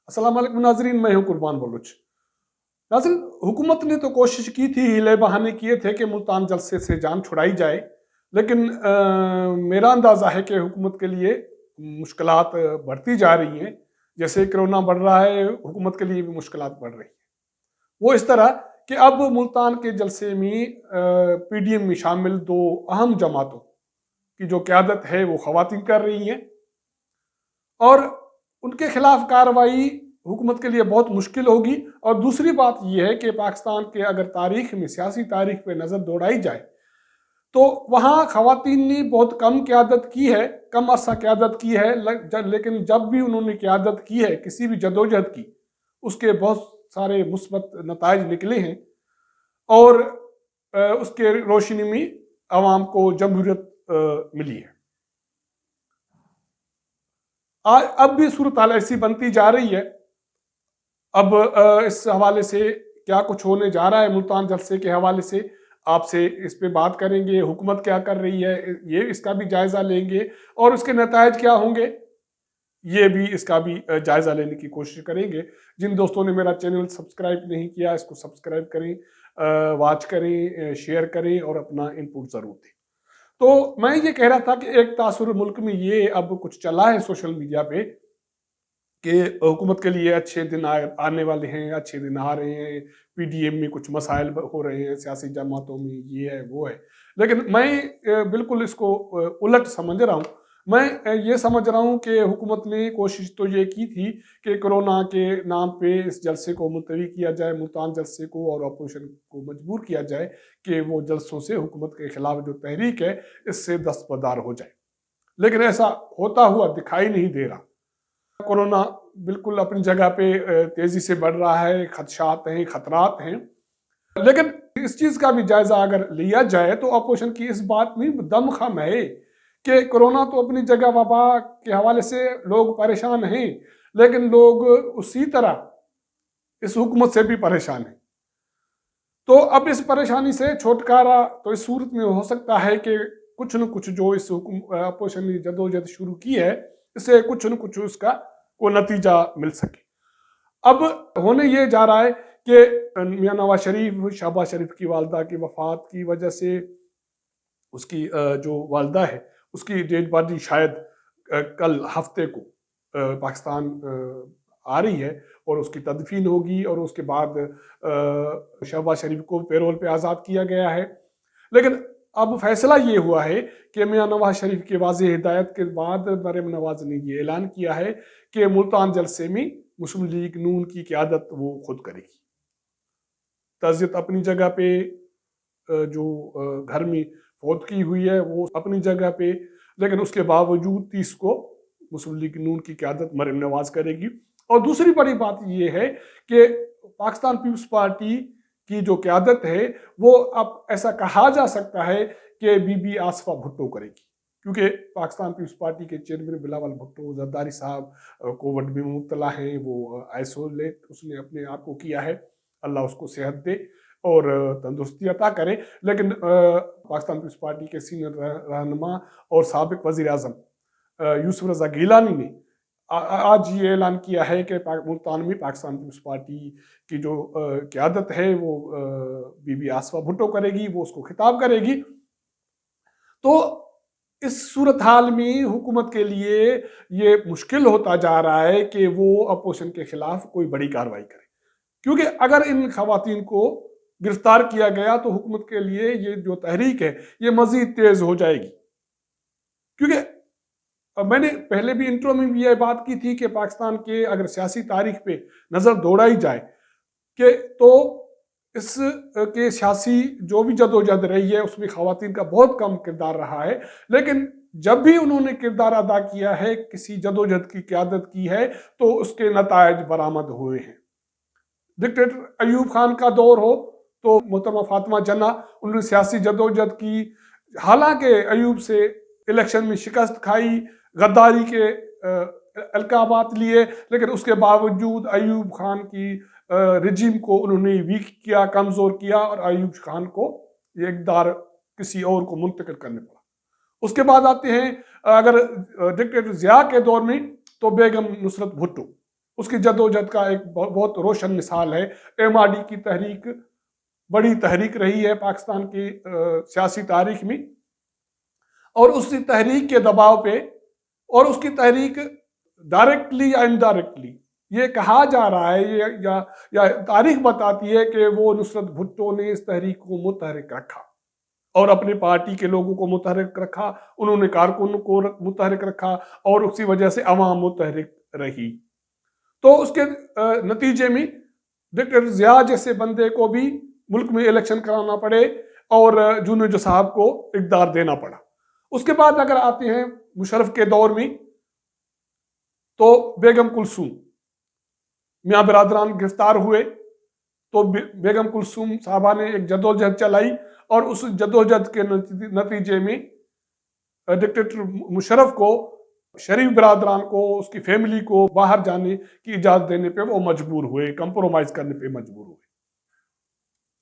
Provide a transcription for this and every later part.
अस्सलाम वालेकुम नाजरीन, मैं हूं कुर्बान बलूच। नाजरीन, हुकूमत ने तो कोशिश की थी, हीले बहाने किए थे कि मुल्तान जलसे से जान छुड़ाई जाए, लेकिन मेरा अंदाज़ा है कि हुकूमत के लिए मुश्किलात बढ़ती जा रही हैं। जैसे कोरोना बढ़ रहा है, हुकूमत के लिए भी मुश्किलात बढ़ रही हैं। वो इस तरह कि अब मुल्तान के जलसे में पीडीएम में शामिल दो अहम जमातों की जो क़यादत है वो ख़वातीन कर रही हैं, और उनके खिलाफ कार्रवाई हुकूमत के लिए बहुत मुश्किल होगी। और दूसरी बात यह है कि पाकिस्तान के अगर तारीख में, सियासी तारीख पे नज़र दौड़ाई जाए, तो वहाँ ख़वातीन ने बहुत कम क़यादत की है, कम अरसा क़यादत की है, लेकिन जब भी उन्होंने क़यादत की है किसी भी जदोजहद की, उसके बहुत सारे मुस्बत नताइज निकले हैं, और उसके रोशनी में आवाम को जमहूरियत मिली है। अब भी सूरत हाल ऐसी बनती जा रही है। अब इस हवाले से क्या कुछ होने जा रहा है मुल्तान जलसे के हवाले से, आपसे इस पे बात करेंगे। हुकूमत क्या कर रही है, ये इसका भी जायज़ा लेंगे, और उसके नतायज क्या होंगे, ये भी इसका भी जायज़ा लेने की कोशिश करेंगे। जिन दोस्तों ने मेरा चैनल सब्सक्राइब नहीं किया, इसको सब्सक्राइब करें, वॉच करें, शेयर करें और अपना इनपुट ज़रूर दें। तो मैं ये कह रहा था कि एक तासुर मुल्क में ये अब कुछ चला है सोशल मीडिया पे कि हुकूमत के लिए अच्छे दिन आने वाले हैं, अच्छे दिन आ रहे हैं, पीडीएम में कुछ मसाइल हो रहे हैं, सियासी जमातों में ये है वो है। लेकिन मैं बिल्कुल इसको उलट समझ रहा हूँ। मैं ये समझ रहा हूँ कि हुकूमत ने कोशिश तो ये की थी कि कोरोना के नाम पे इस जलसे को मुलतवी किया जाए, मुल्तान जलसे को, और अपोजिशन को मजबूर किया जाए कि वो जलसों से हुकूमत के खिलाफ जो तहरीक है इससे दस्तबरदार हो जाए। लेकिन ऐसा होता हुआ दिखाई नहीं दे रहा। कोरोना बिल्कुल अपनी जगह पे तेजी से बढ़ रहा है, खदशात हैं, खतरात हैं, लेकिन इस चीज का भी जायजा अगर लिया जाए तो अपोजिशन की इस बात में दमखम है कि कोरोना तो अपनी जगह वबा के हवाले से लोग परेशान हैं, लेकिन लोग उसी तरह इस हुकूमत से भी परेशान हैं। तो अब इस परेशानी से छुटकारा तो इस सूरत में हो सकता है कि कुछ न कुछ जो इस अपोजिशन ने जदोजहद शुरू की है, इससे कुछ न कुछ उसका को नतीजा मिल सके। अब होने ये जा रहा है कि मियां नवाज शरीफ, शहबाज शरीफ की वालदा की वफात की वजह से उसकी जो वालदा है उसकी डेड बॉडी शायद कल हफ्ते को पाकिस्तान आ रही है, और उसकी तदफीन होगी, और उसके बाद शहबाज शरीफ को पेरोल पे आज़ाद किया गया है। लेकिन अब फैसला ये हुआ है कि मियां नवाज शरीफ की वाज़ेह हिदायत के बाद मरियम नवाज ने ये ऐलान किया है कि मुल्तान जलसे में मुस्लिम लीग नून की क़यादत वो खुद करेगी। तज़ियत अपनी जगह पे, जो घर में फौतगी हुई है वो अपनी जगह पे, लेकिन उसके बावजूद 30 को मुस्लिम लीग नून की क़यादत मरियम नवाज करेगी। और दूसरी बड़ी बात ये है कि पाकिस्तान पीपल्स पार्टी की जो क़यादत है वो अब ऐसा कहा जा सकता है कि बीबी आसफा भुट्टो करेगी, क्योंकि पाकिस्तान पीपल्स पार्टी के चेयरमैन बिलावल भुट्टो जरदारी साहब कोविड में मुब्तला हैं, वो आइसोलेट उसने अपने आप को किया है। अल्लाह उसको सेहत दे और तंदुरुस्ती अता करे। लेकिन पाकिस्तान पीपल्स पार्टी के सीनियर रहनुमा और साबिक वज़ीर आज़म यूसुफ रज़ा गिलानी ने आज ये ऐलान किया है कि मुल्तान में पाकिस्तान पीपल्स पार्टी की जो क़यादत है वो बीबी आसफा भुट्टो करेगी, वो उसको खिताब करेगी। तो इस सूरत हाल में हुकूमत के लिए ये मुश्किल होता जा रहा है कि वो अपोजिशन के खिलाफ कोई बड़ी कार्रवाई करे, क्योंकि अगर इन खवातीन को गिरफ्तार किया गया तो हुकूमत के लिए ये जो तहरीक है ये मजीद तेज हो जाएगी। क्योंकि मैंने पहले भी इंट्रो में भी ये बात की थी कि पाकिस्तान के अगर सियासी तारीख पे नज़र दौड़ाई जाए कि तो इस के सियासी जो भी जदोजहद रही है उसमें खवातीन का बहुत कम किरदार रहा है, लेकिन जब भी उन्होंने किरदार अदा किया है, किसी जदोजहद की क़यादत की है, तो उसके नतायज बरामद हुए हैं। डिक्टेटर अयूब खान का दौर हो तो मोहतरमा फातिमा जन्ना, उन्होंने सियासी जदोजहद की, हालांकि अयूब से इलेक्शन में शिकस्त खाई, गद्दारी के अलकाबात लिए, लेकिन उसके बावजूद अयूब खान की रजीम को उन्होंने वीक किया, कमज़ोर किया, और अयूब खान को इक़्तिदार किसी और को मुंतकिल करने पड़ा। उसके बाद आते हैं अगर डिक्टेटर ज़िया के दौर में तो बेगम नुसरत भुट्टो, اس کی جدوجہد کا ایک بہت روشن مثال ہے۔ MRD کی تحریک بڑی تحریک رہی ہے پاکستان کی سیاسی تاریخ میں، اور اسی تحریک کے دباؤ پہ، اور اس کی تحریک ڈائریکٹلی یا انڈائریکٹلی یہ کہا جا رہا ہے یا تاریخ بتاتی ہے کہ وہ نصرت بھٹو نے اس تحریک کو متحرک رکھا اور اپنے پارٹی کے لوگوں کو متحرک رکھا، انہوں نے کارکنوں کو متحرک رکھا، اور اسی وجہ سے عوام متحرک رہی۔ تو اس کے نتیجے میں ڈاکٹر ضیاء جیسے بندے کو بھی ملک میں الیکشن کرانا پڑے اور جونیجو صاحب کو اقتدار دینا پڑا۔ اس کے بعد اگر آتے ہیں مشرف کے دور میں، تو بیگم کلثوم، میاں برادران گرفتار ہوئے، تو بیگم کلثوم صاحبہ نے ایک جدوجہد چلائی، اور اس جدوجہد کے نتیجے میں ڈکٹیٹر مشرف کو، شریف برادران کو، اس کی فیملی کو باہر جانے کی اجازت دینے پہ وہ مجبور ہوئے، کمپرومائز کرنے پہ مجبور ہوئے۔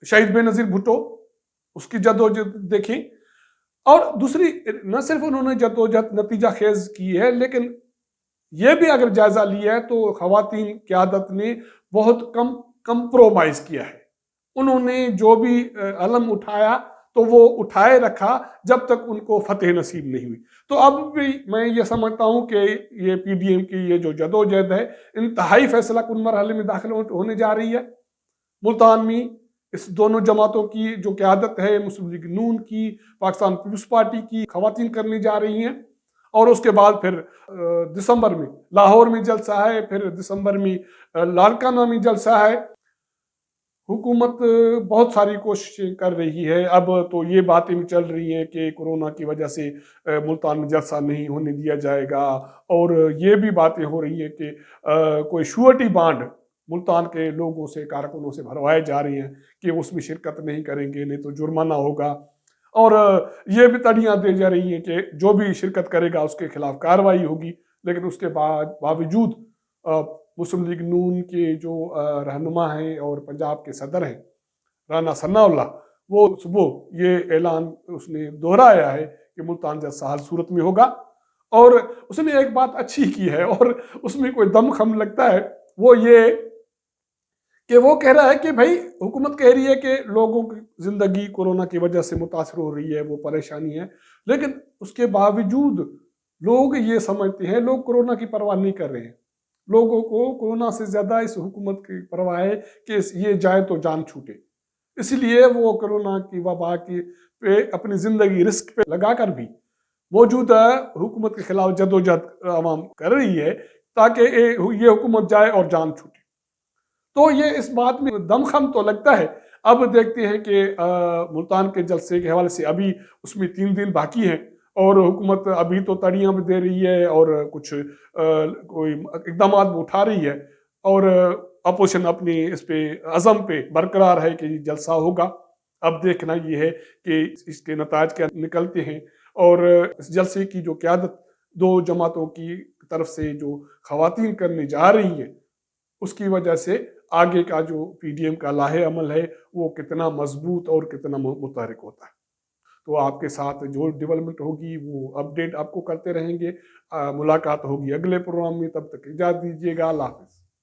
شہید بے نظیر بھٹو، اس کی جدوجہد دیکھیں، اور دوسری نہ صرف انہوں نے جدوجہد نتیجہ خیز کی ہے، لیکن یہ بھی اگر جائزہ لیا ہے تو خواتین قیادت نے بہت کم کمپرومائز کیا ہے۔ انہوں نے جو بھی علم اٹھایا تو وہ اٹھائے رکھا جب تک ان کو فتح نصیب نہیں ہوئی۔ تو اب بھی میں یہ سمجھتا ہوں کہ یہ PDM کی یہ جو جدوجہد ہے انتہائی فیصلہ کن مرحلے میں داخل ہونے جا رہی ہے۔ ملتان میں اس دونوں جماعتوں کی جو قیادت ہے، مسلم لیگ نون کی، پاکستان پیپلز پارٹی کی، خواتین کرنے جا رہی ہیں، اور اس کے بعد پھر دسمبر میں لاہور میں جلسہ ہے، پھر دسمبر میں لالکانہ میں جلسہ ہے۔ حکومت بہت ساری کوششیں کر رہی ہے۔ اب تو یہ باتیں بھی چل رہی ہیں کہ کورونا کی وجہ سے ملتان میں جلسہ نہیں ہونے دیا جائے گا، اور یہ بھی باتیں ہو رہی ہیں کہ کوئی شورٹی بانڈ ملتان کے لوگوں سے، کارکنوں سے بھروائے جا رہے ہیں کہ اس میں شرکت نہیں کریں گے، نہیں تو جرمانہ ہوگا، اور یہ بھی تڑیاں دی جا رہی ہیں کہ جو بھی شرکت کرے گا اس کے خلاف کارروائی ہوگی۔ لیکن اس کے باوجود مسلم لیگ نون کے جو رہنما ہیں اور پنجاب کے صدر ہیں رانا ثناء اللہ، وہ صبح یہ اعلان اس نے دہرایا ہے کہ ملتان جلسہ حال صورت میں ہوگا، اور اس نے ایک بات اچھی کی ہے اور اس میں کوئی دم خم لگتا ہے، وہ یہ کہ وہ کہہ رہا ہے کہ بھائی حکومت کہہ رہی ہے کہ لوگوں کی زندگی کورونا کی وجہ سے متاثر ہو رہی ہے، وہ پریشانی ہے، لیکن اس کے باوجود لوگ یہ سمجھتے ہیں، لوگ کورونا کی پرواہ نہیں کر رہے ہیں۔ لوگوں کو کورونا سے زیادہ اس حکومت کی پرواہ ہے کہ یہ جائے تو جان چھوٹے، اس لیے وہ کورونا کی وبا کی پہ اپنی زندگی رسک پہ لگا کر بھی موجودہ حکومت کے خلاف جدوجہد عوام کر رہی ہے تاکہ یہ حکومت جائے اور جان چھوٹے۔ تو یہ اس بات میں دم خم تو لگتا ہے۔ اب دیکھتے ہیں کہ ملتان کے جلسے کے حوالے سے ابھی اس میں 3 دن باقی ہیں، اور حکومت ابھی تو تڑیاں بھی دے رہی ہے اور کچھ کوئی اقدامات بھی اٹھا رہی ہے، اور اپوزیشن اپنی اس پہ عزم پہ برقرار ہے کہ جلسہ ہوگا۔ اب دیکھنا یہ ہے کہ اس کے نتائج کیا نکلتے ہیں، اور اس جلسے کی جو قیادت 2 جماعتوں کی طرف سے جو خواتین کرنے جا رہی ہیں، اس کی وجہ سے آگے کا جو PDM کا لاہے عمل ہے وہ کتنا مضبوط اور کتنا متحرک ہوتا ہے۔ تو آپ کے ساتھ جو ڈیولپمنٹ ہوگی وہ اپڈیٹ آپ کو کرتے رہیں گے۔ ملاقات ہوگی اگلے پروگرام میں، تب تک اجازت دیجیے گا۔ اللہ حافظ۔